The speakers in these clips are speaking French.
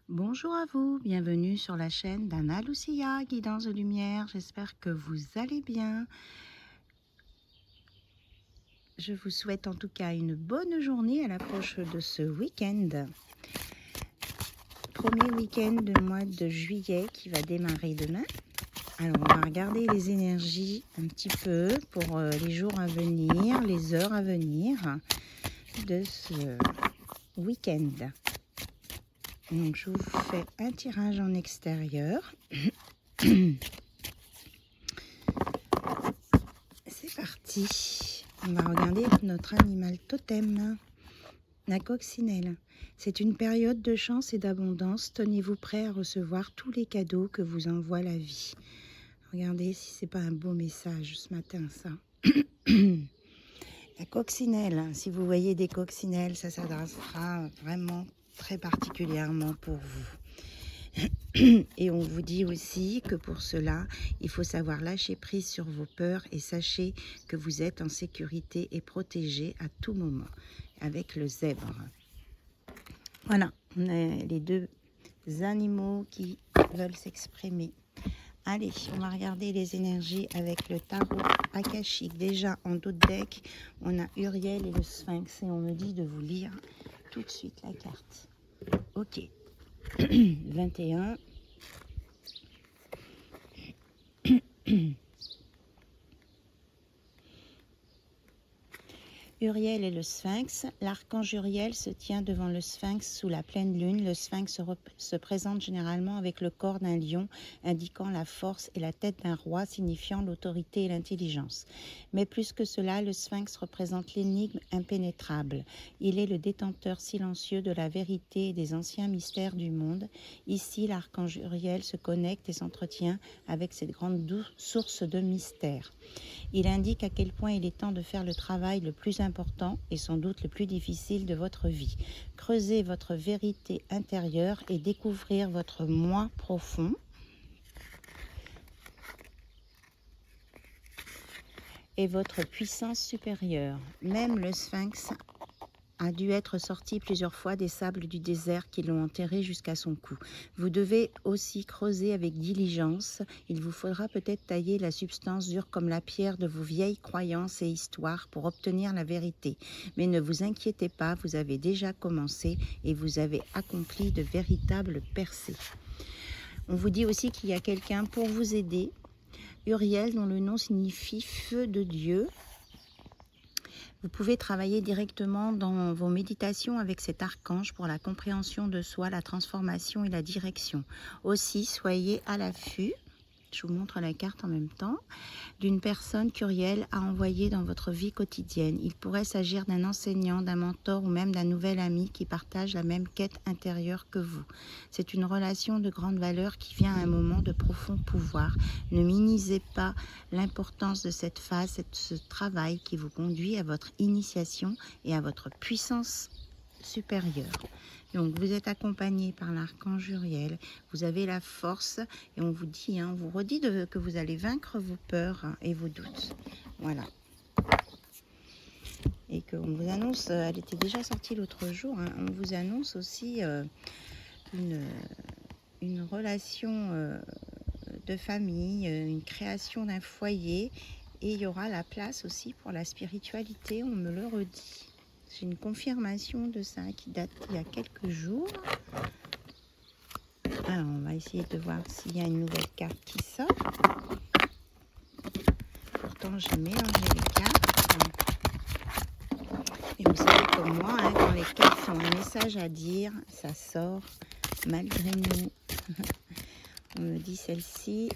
Bonjour à vous, bienvenue sur la chaîne d'Anna Lucia, Guidance de Lumière. J'espère que vous allez bien. Je vous souhaite en tout cas une bonne journée à l'approche de ce week-end. Premier week-end du mois de juillet qui va démarrer demain. Alors on va regarder les énergies un petit peu pour les jours à venir, les heures à venir de ce week-end. Donc je vous fais un tirage en extérieur. C'est parti. On va regarder notre animal totem, la coccinelle. C'est une période de chance et d'abondance. Tenez-vous prêt à recevoir tous les cadeaux que vous envoie la vie. Regardez si c'est pas un beau message ce matin, ça. La coccinelle, si vous voyez des coccinelles, ça s'adressera vraiment très particulièrement pour vous. Et on vous dit aussi que pour cela, il faut savoir lâcher prise sur vos peurs et sachez que vous êtes en sécurité et protégé à tout moment avec le zèbre. Voilà, on a les deux animaux qui veulent s'exprimer. Allez, on va regarder les énergies avec le tarot akashique. Déjà en dos de deck, on a Uriel et le Sphinx et on me dit de vous lire tout de suite la carte. Ok. 21. Uriel et le Sphinx. L'archange Uriel se tient devant le Sphinx sous la pleine lune. Le Sphinx se présente généralement avec le corps d'un lion, indiquant la force, et la tête d'un roi, signifiant l'autorité et l'intelligence. Mais plus que cela, le Sphinx représente l'énigme impénétrable. Il est le détenteur silencieux de la vérité et des anciens mystères du monde. Ici, l'archange Uriel se connecte et s'entretient avec cette grande source de mystère. Il indique à quel point il est temps de faire le travail le plus important et sans doute le plus difficile de votre vie. Creusez votre vérité intérieure et découvrir votre moi profond. Et votre puissance supérieure. Même le Sphinx a dû être sorti plusieurs fois des sables du désert qui l'ont enterré jusqu'à son cou. Vous devez aussi creuser avec diligence. Il vous faudra peut-être tailler la substance dure comme la pierre de vos vieilles croyances et histoires pour obtenir la vérité. Mais ne vous inquiétez pas, vous avez déjà commencé et vous avez accompli de véritables percées. On vous dit aussi qu'il y a quelqu'un pour vous aider. Uriel, dont le nom signifie feu de Dieu. Vous pouvez travailler directement dans vos méditations avec cet archange pour la compréhension de soi, la transformation et la direction. Aussi, soyez à l'affût, je vous montre la carte en même temps, d'une personne qu'Uriel a envoyée dans votre vie quotidienne. Il pourrait s'agir d'un enseignant, d'un mentor ou même d'un nouvel ami qui partage la même quête intérieure que vous. C'est une relation de grande valeur qui vient à un moment de profond pouvoir. Ne minimisez pas l'importance de cette phase, de ce travail qui vous conduit à votre initiation et à votre puissance supérieure. Donc vous êtes accompagné par l'archange Uriel, vous avez la force et on vous dit, on vous redit que vous allez vaincre vos peurs et vos doutes. Voilà. Et qu'on vous annonce, elle était déjà sortie l'autre jour, on vous annonce aussi une relation de famille, une création d'un foyer et il y aura la place aussi pour la spiritualité, on me le redit. J'ai une confirmation de ça qui date il y a quelques jours. Alors, on va essayer de voir s'il y a une nouvelle carte qui sort. Pourtant, j'ai mélangé les cartes. Et vous savez comme moi, quand les cartes ont un message à dire, ça sort malgré nous. On me dit celle-ci.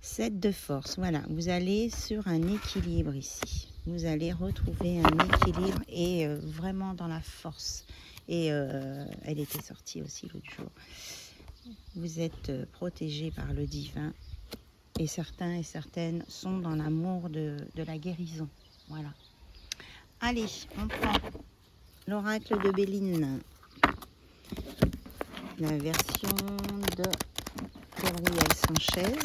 7 de force. Voilà, vous allez sur un équilibre ici. Vous allez retrouver un équilibre et vraiment dans la force. Et elle était sortie aussi l'autre jour. Vous êtes protégé par le divin. Et certains et certaines sont dans l'amour de la guérison. Voilà. Allez, on prend l'oracle de Béline. La version de Gabriel Sanchez.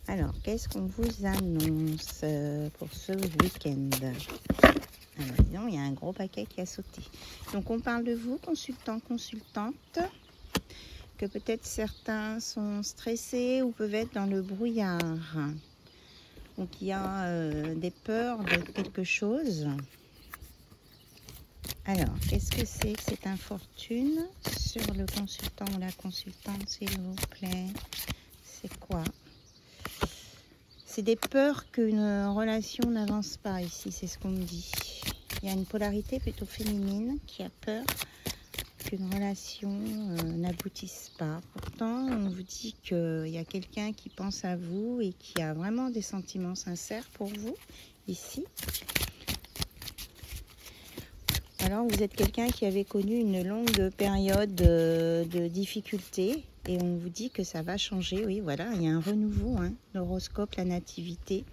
Alors, qu'est-ce qu'on vous annonce pour ce week-end? Alors, disons, il y a un gros paquet qui a sauté. Donc, on parle de vous, consultant, consultante, que peut-être certains sont stressés ou peuvent être dans le brouillard. Donc, il y a des peurs de quelque chose. Alors, qu'est-ce que c'est que cette infortune sur le consultant ou la consultante, s'il vous plaît? C'est quoi? C'est des peurs qu'une relation n'avance pas ici, c'est ce qu'on me dit. Il y a une polarité plutôt féminine qui a peur qu'une relation n'aboutisse pas. Pourtant, on vous dit qu'il y a quelqu'un qui pense à vous et qui a vraiment des sentiments sincères pour vous, ici. Alors, vous êtes quelqu'un qui avait connu une longue période de difficultés et on vous dit que ça va changer. Oui, voilà, il y a un renouveau, hein, l'horoscope, la nativité.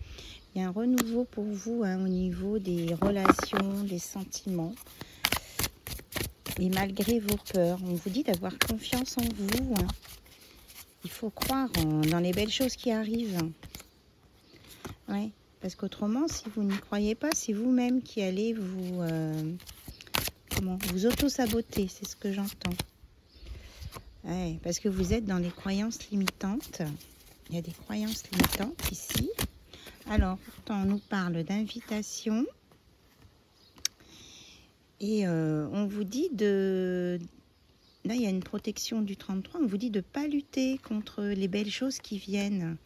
Il y a un renouveau pour vous hein, au niveau des relations, des sentiments. Et malgré vos peurs, on vous dit d'avoir confiance en vous. Hein. Il faut croire dans les belles choses qui arrivent. Ouais, parce qu'autrement, si vous n'y croyez pas, c'est vous-même qui allez vous... vous auto-saboter, c'est ce que j'entends. Ouais, parce que vous êtes dans les croyances limitantes. Il y a des croyances limitantes ici. Alors, pourtant, on nous parle d'invitation. Et on vous dit de... Là, il y a une protection du 33. On vous dit de ne pas lutter contre les belles choses qui viennent.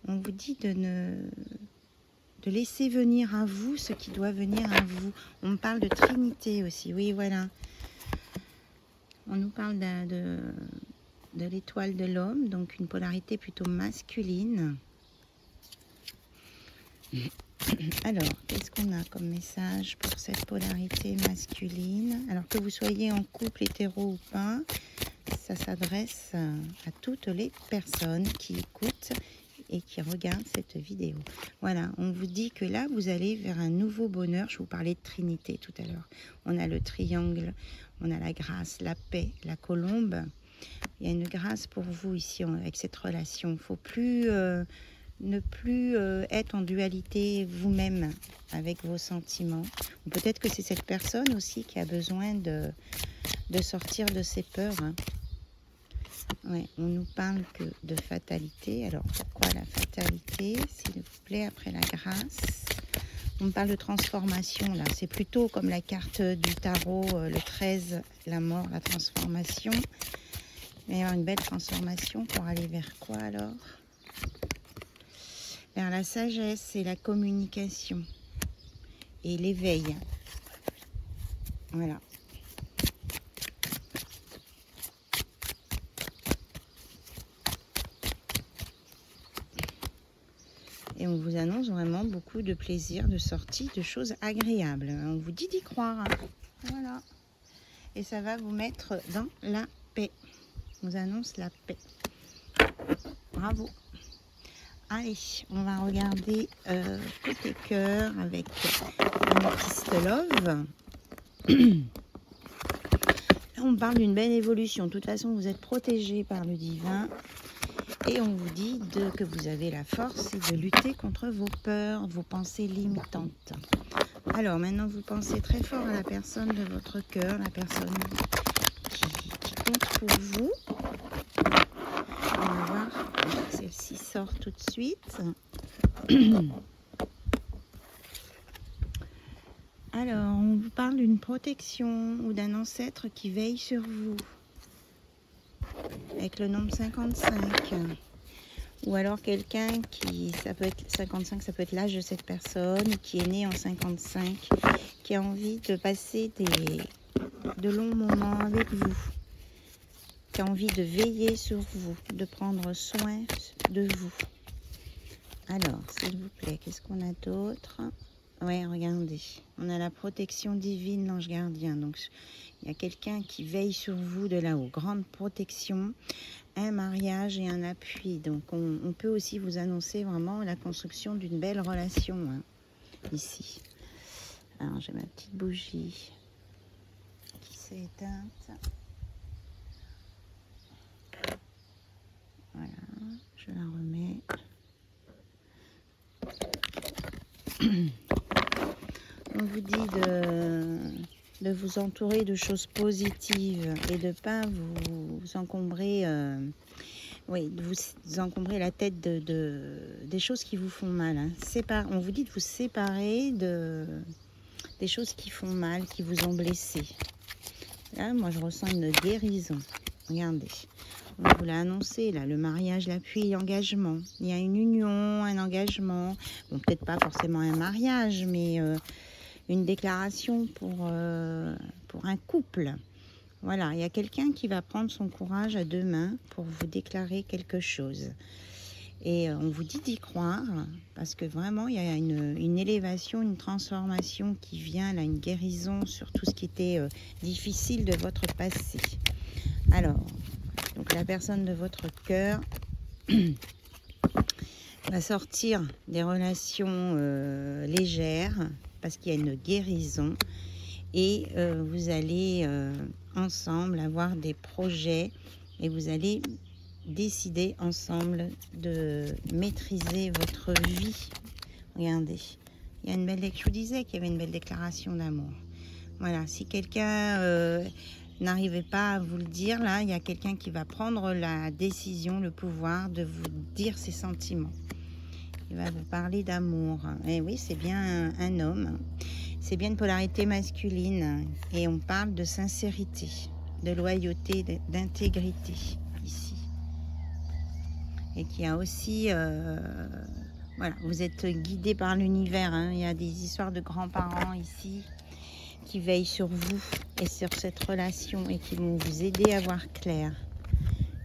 On vous dit de laisser venir à vous ce qui doit venir à vous. On me parle de Trinité aussi. Oui, voilà. On nous parle de l'étoile de l'homme, donc une polarité plutôt masculine. Alors, qu'est-ce qu'on a comme message pour cette polarité masculine? Alors que vous soyez en couple hétéro ou pas, ça s'adresse à toutes les personnes qui écoutent et qui regardent cette vidéo. Voilà, on vous dit que là, vous allez vers un nouveau bonheur. Je vous parlais de Trinité tout à l'heure. On a le triangle, on a la grâce, la paix, la colombe. Il y a une grâce pour vous ici avec cette relation. Il ne faut plus... ne plus être en dualité vous-même avec vos sentiments. Ou peut-être que c'est cette personne aussi qui a besoin de sortir de ses peurs. Hein. Ouais, on nous parle que de fatalité. Alors pourquoi la fatalité, s'il vous plaît, après la grâce? On me parle de transformation là. C'est plutôt comme la carte du tarot, le 13, la mort, la transformation. Il va y avoir une belle transformation pour aller vers quoi alors? Vers la sagesse et la communication et l'éveil. Voilà. Et on vous annonce vraiment beaucoup de plaisir, de sortie, de choses agréables. On vous dit d'y croire. Hein. Voilà. Et ça va vous mettre dans la paix. On vous annonce la paix. Bravo. Allez, on va regarder côté cœur avec Amethyst Love. Là, on parle d'une belle évolution. De toute façon, vous êtes protégé par le divin. Et on vous dit que vous avez la force de lutter contre vos peurs, vos pensées limitantes. Alors, maintenant, vous pensez très fort à la personne de votre cœur, la personne qui compte pour vous. On va voir, celle-ci sort tout de suite. Alors, on vous parle d'une protection ou d'un ancêtre qui veille sur vous. Avec le nombre 55. Ou alors quelqu'un qui, ça peut être 55, ça peut être l'âge de cette personne, qui est né en 55, qui a envie de passer de longs moments avec vous. Qui a envie de veiller sur vous, de prendre soin de vous. Alors, s'il vous plaît, qu'est-ce qu'on a d'autre? Ouais, regardez, on a la protection divine, l'ange gardien. Donc, il y a quelqu'un qui veille sur vous de là-haut. Grande protection, un mariage et un appui. Donc, on peut aussi vous annoncer vraiment la construction d'une belle relation, hein, ici. Alors, j'ai ma petite bougie qui s'est éteinte. Voilà, je la remets. On vous dit vous entourer de choses positives et de ne pas vous encombrer, oui, de vous encombrer la tête des choses qui vous font mal. Hein. On vous dit de vous séparer des choses qui font mal, qui vous ont blessé. Là, moi, je ressens une guérison. Regardez, on vous l'a annoncé, là, le mariage, l'appui, l'engagement. Il y a une union, un engagement. Bon, peut-être pas forcément un mariage, mais une déclaration pour un couple. Voilà, il y a quelqu'un qui va prendre son courage à deux mains pour vous déclarer quelque chose. Et on vous dit d'y croire, parce que vraiment, il y a une élévation, une transformation qui vient, là, une guérison sur tout ce qui était difficile de votre passé. Alors, donc la personne de votre cœur va sortir des relations légères, parce qu'il y a une guérison, et vous allez ensemble avoir des projets, et vous allez décider ensemble de maîtriser votre vie. Regardez, il y a une belle, je vous disais qu'il y avait une belle déclaration d'amour. Voilà, si quelqu'un n'arrivait pas à vous le dire, là, il y a quelqu'un qui va prendre la décision, le pouvoir de vous dire ses sentiments. Il va vous parler d'amour. Et oui, c'est bien un homme. C'est bien une polarité masculine. Et on parle de sincérité, de loyauté, d'intégrité ici. Et qui a aussi, voilà, vous êtes guidé par l'univers. Hein. Il y a des histoires de grands-parents ici qui veillent sur vous et sur cette relation et qui vont vous aider à voir clair.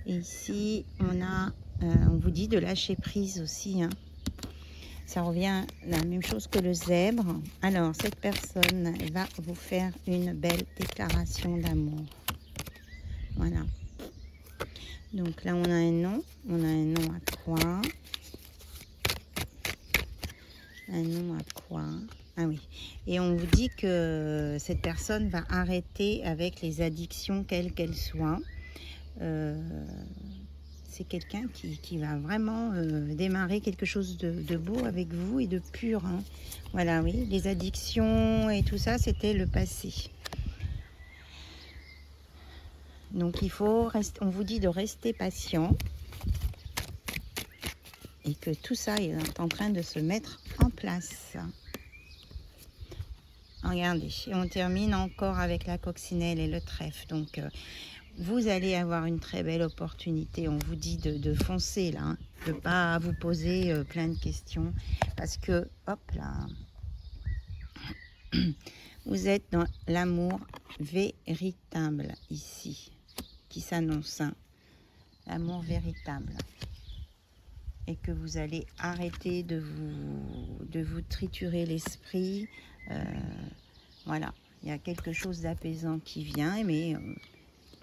Et ici, on vous dit de lâcher prise aussi. Hein. Ça revient à la même chose que le zèbre. Alors, cette personne va vous faire une belle déclaration d'amour. Voilà. Donc là, on a un nom. On a un nom à quoi? Un nom à quoi? Ah oui. Et on vous dit que cette personne va arrêter avec les addictions, quelles qu'elles soient. C'est quelqu'un qui va vraiment démarrer quelque chose de beau avec vous et de pur. Hein. Voilà, oui. Les addictions et tout ça, c'était le passé. Donc il faut rester, on vous dit de rester patient et que tout ça est en train de se mettre en place. Regardez, et on termine encore avec la coccinelle et le trèfle. Donc vous allez avoir une très belle opportunité. On vous dit de foncer là, hein, de ne pas vous poser plein de questions parce que, hop là, vous êtes dans l'amour véritable ici, qui s'annonce, hein, l'amour véritable. Et que vous allez arrêter de vous triturer l'esprit. Voilà, il y a quelque chose d'apaisant qui vient, mais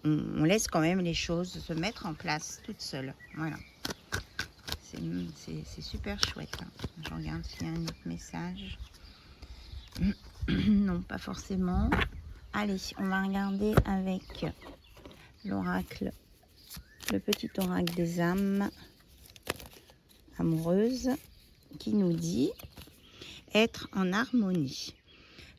on laisse quand même les choses se mettre en place toutes seules. Voilà, c'est super chouette. Hein. Je regarde s'il y a un autre message. Non, pas forcément. Allez, on va regarder avec l'oracle, le petit oracle des âmes amoureuses, qui nous dit être en harmonie.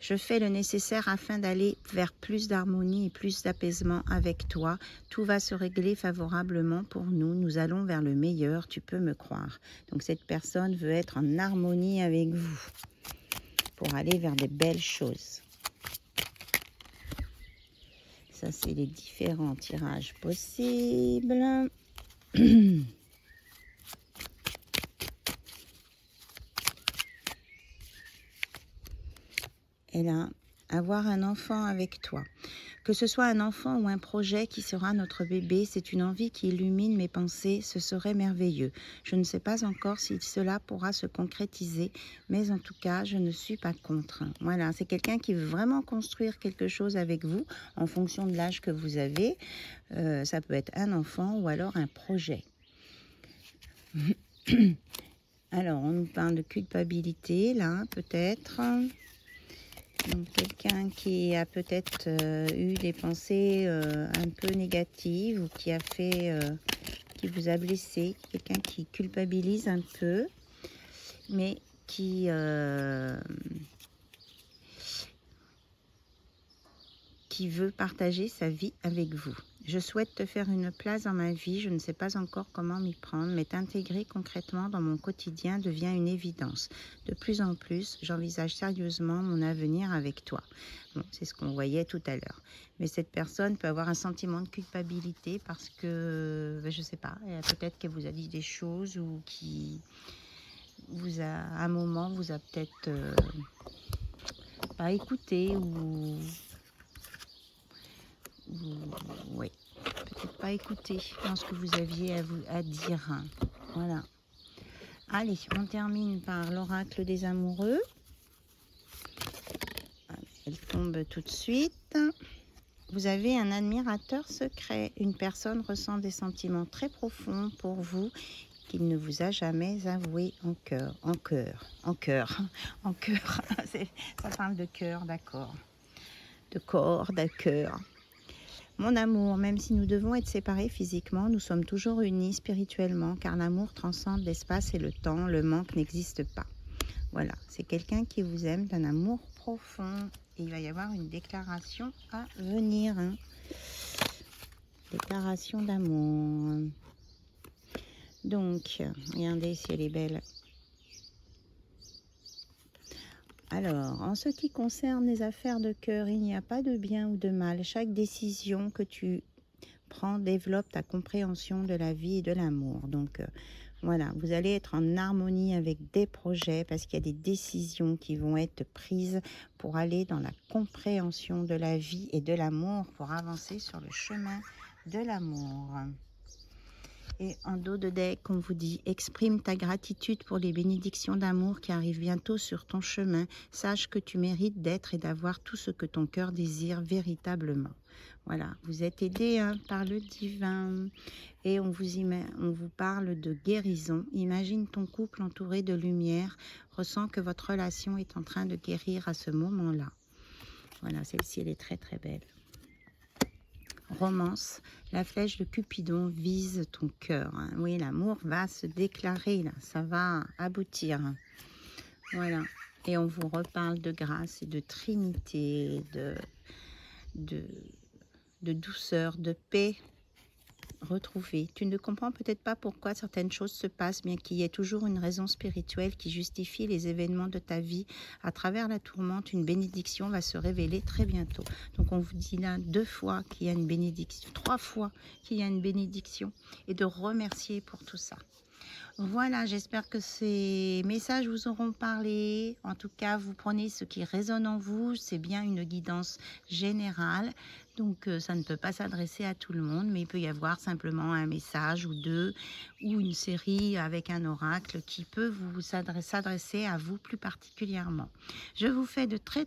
Je fais le nécessaire afin d'aller vers plus d'harmonie et plus d'apaisement avec toi. Tout va se régler favorablement pour nous. Nous allons vers le meilleur, tu peux me croire. Donc cette personne veut être en harmonie avec vous pour aller vers des belles choses. Ça, c'est les différents tirages possibles. Et là, avoir un enfant avec toi. Que ce soit un enfant ou un projet qui sera notre bébé, c'est une envie qui illumine mes pensées, ce serait merveilleux. Je ne sais pas encore si cela pourra se concrétiser, mais en tout cas, je ne suis pas contre. Voilà, c'est quelqu'un qui veut vraiment construire quelque chose avec vous en fonction de l'âge que vous avez. Ça peut être un enfant ou alors un projet. Alors, on nous parle de culpabilité, là, peut-être. Donc, quelqu'un qui a peut-être eu des pensées un peu négatives ou qui a fait, qui vous a blessé, quelqu'un qui culpabilise un peu, mais qui qui veut partager sa vie avec vous. Je souhaite te faire une place dans ma vie, je ne sais pas encore comment m'y prendre, mais t'intégrer concrètement dans mon quotidien devient une évidence. De plus en plus, j'envisage sérieusement mon avenir avec toi. Bon, c'est ce qu'on voyait tout à l'heure. Mais cette personne peut avoir un sentiment de culpabilité parce que, je ne sais pas, peut-être qu'elle vous a dit des choses ou qui vous a, à un moment, vous a peut-être pas écouté ou oui, peut-être pas écouté dans ce que vous aviez à dire. Voilà. Allez, on termine par l'oracle des amoureux. Elle tombe tout de suite. Vous avez un admirateur secret. Une personne ressent des sentiments très profonds pour vous qu'il ne vous a jamais avoué en cœur. Ça parle de cœur, d'accord. De corps, de cœur. Mon amour, même si nous devons être séparés physiquement, nous sommes toujours unis spirituellement, car l'amour transcende l'espace et le temps, le manque n'existe pas. Voilà, c'est quelqu'un qui vous aime d'un amour profond. Et il va y avoir une déclaration à venir. Déclaration d'amour. Donc, regardez si elle est belle. Alors, en ce qui concerne les affaires de cœur, il n'y a pas de bien ou de mal. Chaque décision que tu prends développe ta compréhension de la vie et de l'amour. Donc, voilà, vous allez être en harmonie avec des projets parce qu'il y a des décisions qui vont être prises pour aller dans la compréhension de la vie et de l'amour, pour avancer sur le chemin de l'amour. Et en dos de deck, on vous dit, exprime ta gratitude pour les bénédictions d'amour qui arrivent bientôt sur ton chemin. Sache que tu mérites d'être et d'avoir tout ce que ton cœur désire véritablement. Voilà, vous êtes aidé par le divin. Et on vous parle de guérison. Imagine ton couple entouré de lumière. Ressens que votre relation est en train de guérir à ce moment-là. Voilà, celle-ci, elle est très très belle. Romance, la flèche de Cupidon vise ton cœur. Oui, l'amour va se déclarer, là, ça va aboutir. Voilà, et on vous reparle de grâce et de trinité, de douceur, de paix retrouvée. Tu ne comprends peut-être pas pourquoi certaines choses se passent, bien qu'il y ait toujours une raison spirituelle qui justifie les événements de ta vie. À travers la tourmente, une bénédiction va se révéler très bientôt. Donc on vous dit là 2 fois qu'il y a une bénédiction, 3 fois qu'il y a une bénédiction, et de remercier pour tout ça. Voilà, j'espère que ces messages vous auront parlé. En tout cas, vous prenez ce qui résonne en vous. C'est bien une guidance générale. Donc, ça ne peut pas s'adresser à tout le monde, mais il peut y avoir simplement un message ou 2 ou une série avec un oracle qui peut vous s'adresser à vous plus particulièrement. Je vous fais de très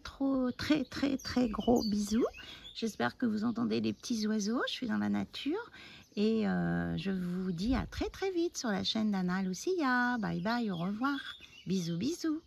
gros bisous. J'espère que vous entendez les petits oiseaux. Je suis dans la nature. Et je vous dis à très vite sur la chaîne d'Anna Lucia. Bye bye, au revoir. Bisous, bisous.